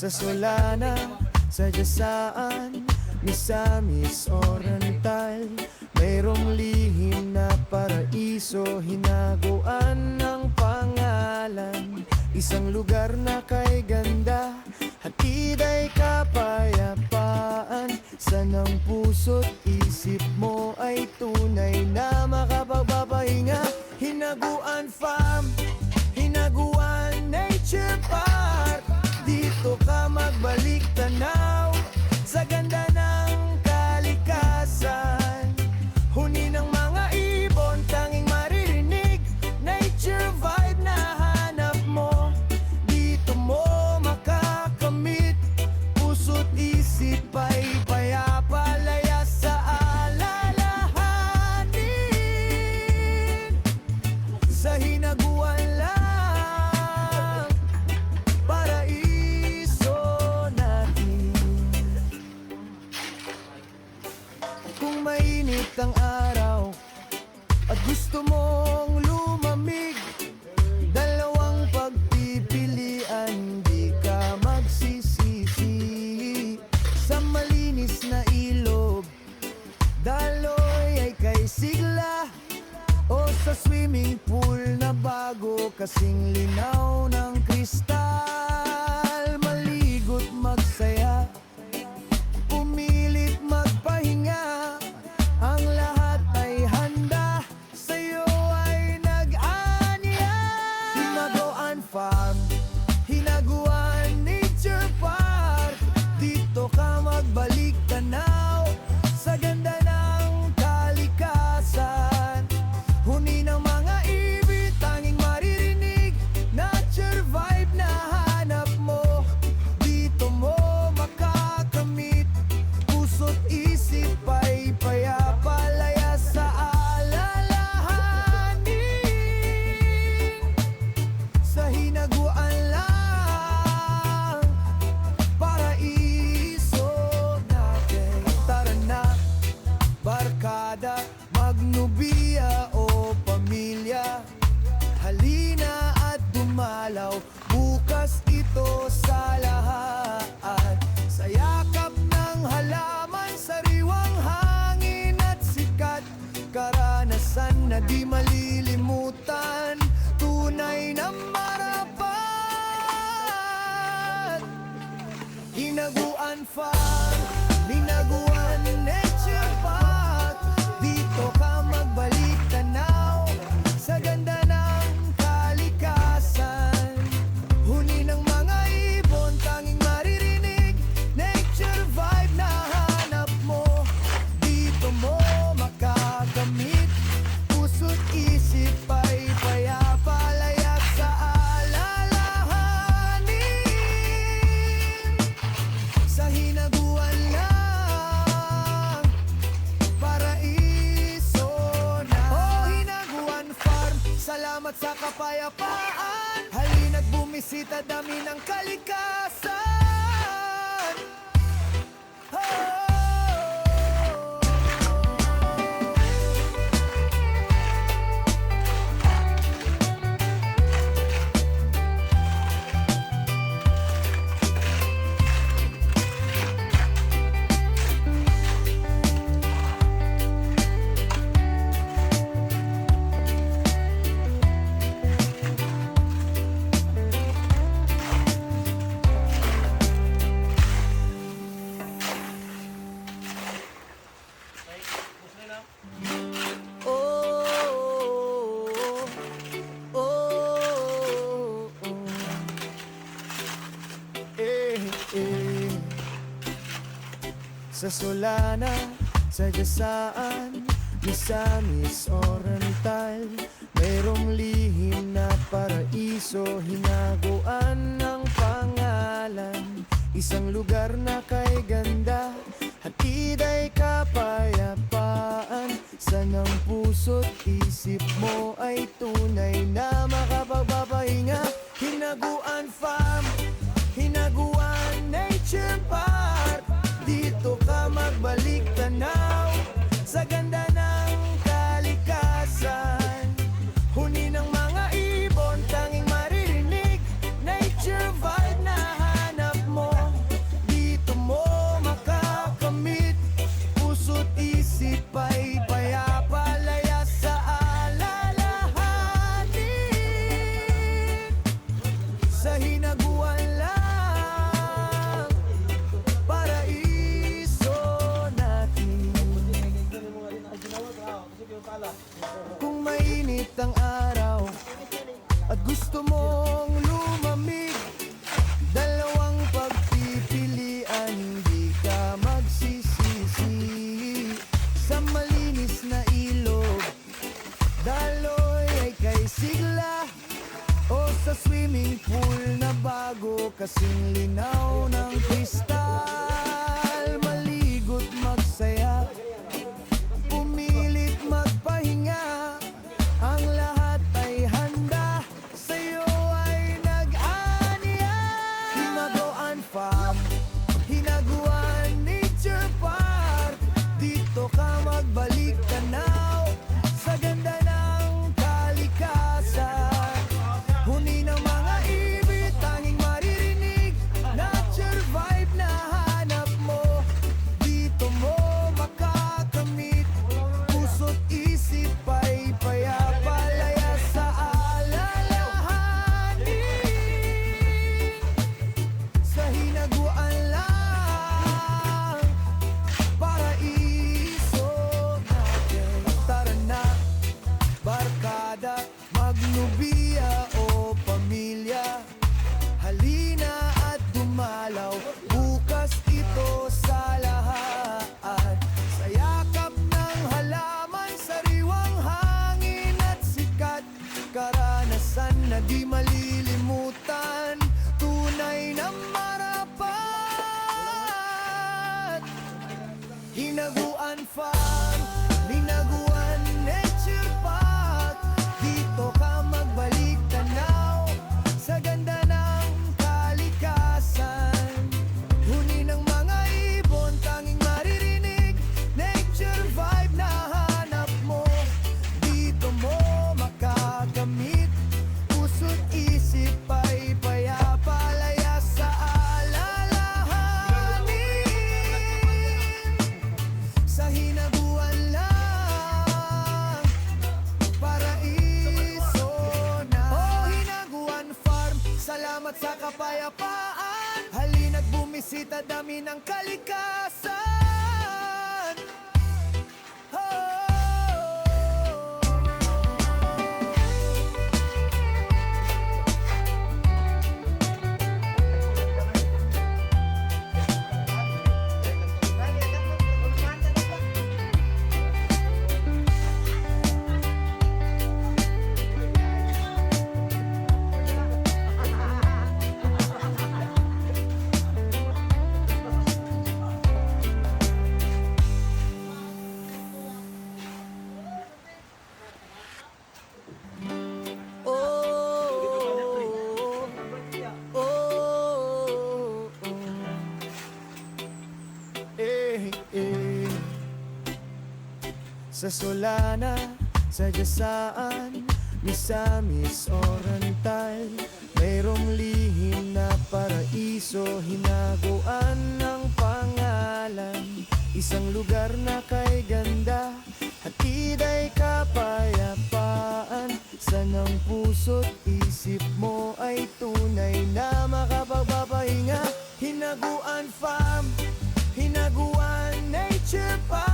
Sa Solana, sa Jasaan, Misamis, Oriental, mayroong lihim na paraiso, hinaguan ng pangalan. Isang lugar na kay ganda, hatid ay kapayapaan. Sanang puso't isip mo ay tunay na makapagpapahinga. Hinaguan Farm, Hinaguan Nature Park, dito ka magbalik tanaw sa ganda ng kalikasan. Huni ng mga ibon, tanging maririnig, nature vibe na hanap mo. Dito mo makakamit, puso't isip ay payapa, laya sa alalahanin. Sa Hinaguan lang, paraiso natin. Kung mainit ang araw at gusto mong lumamig, dalawang pagpipilian, di ka magsisisi. Sa malinis na ilog, daloy ay kay sigla, o sa swimming pool na bago kasing linaw ng kristal. Maligo't magsaya, pumilit magpahinga, ang lahat ay handa, sa'yo ay nag-anya. Hinaguan Farm, Hinaguan Nature Park, dito ka magbalik tanaw sa ganda ng kalikasan. Huni ng mga ibig, tanging maririnig, nature vibe na hanap mo. Dito mo makakamit, puso't isip ay payapa, laya sa alalahanin. Sa Hinaguan lang, paraiso natin. Tara na, barkada, magnubiya o pamilya, halina at dumalaw, bukas ito sa lahat. Sa yakap ng halaman, sariwang hangin at sikat, karanasan na di malilimutan, tunay na marapat. Hinaguan Farm, Hinaguan Nature Park, dito ka magbalik tanaw sa ganda ng kalikasan. Huni ng mga ibon, tanging maririnig, nature vibe na hanap mo. Dito mo makakamit, puso't isip ay payapa, laya sa alalahanin. Sa Hinaguan lang, paraiso na. Oh, Hinaguan Farm, salamat sa kapayapaan. Halina't bumisita, dami ng kalikasan. Oh. Sa Solana, sa Jasaan, Misamis, Oriental, mayroong lihim na paraiso, hinaguan ng pangalan. Isang lugar na kay ganda, hatid ay kapayapaan. Sanang puso't isip mo ay tunay na makapagpapahinga. Hinaguan Farm, Hinaguan Nature Park, dito ka magbalik tanaw sa ganda ng kalikasan. Huni ng mga ibon, tanging maririnig, nature vibe na hanap mo. ang araw at gusto mong lumamig, dalawang pagpipilian, hindi ka magsisisi. Sa malinis na ilog, daloy ay kay sigla, o sa swimming pool na bago kasing linaw ng kristal. Maligo't magsaya, pumilit magpahinga, ang lahat ay handa, sa'yo ay nag-aaniya. Hinaguan Farm, Hinaguan Nature Park, dito ka magbalik tanaw sa ganda ng kalikasan. Huni ng mga ibig, tanging maririnig, nature vibe na hanap mo, dito mo makakamit, puso't isip ay payapalaya sa alalahanin. Sa hinaguan lang, paraiso natin. Tara na, barkada, magnubiya o pamilya, halina at dumalaw, bukas ito sa lahat. Sa yakap ng halaman, sariwang hangin at sikat, karanasan na di malilimutan, tunay na marapat. Hinaguan Farm, Hinaguan Nature Park, dito ka magbalik tanaw sa ganda ng kalikasan. Huni ng mga ibon, tanging maririnig, nature vibe na hanap mo, dito mo makakamit, puso't isip ay payapalaya sa alalahanin. Sa hinaguan lang, paraiso na. Oh, Hinaguan Farm, salamat sa kapayapaan, halina't bumisita, dami ng kalikasan. Oh. Sa Solana, sa Jasaan, Misamis, Orantal, mayroong lihim na paraiso, hinaguan ng pangalan. Isang lugar na kay ganda, hatid ay kapayapaan, sanang puso't isip mo ay tunay na makapagpapahinga. Hinaguan Farm, Hinaguan Nature Park,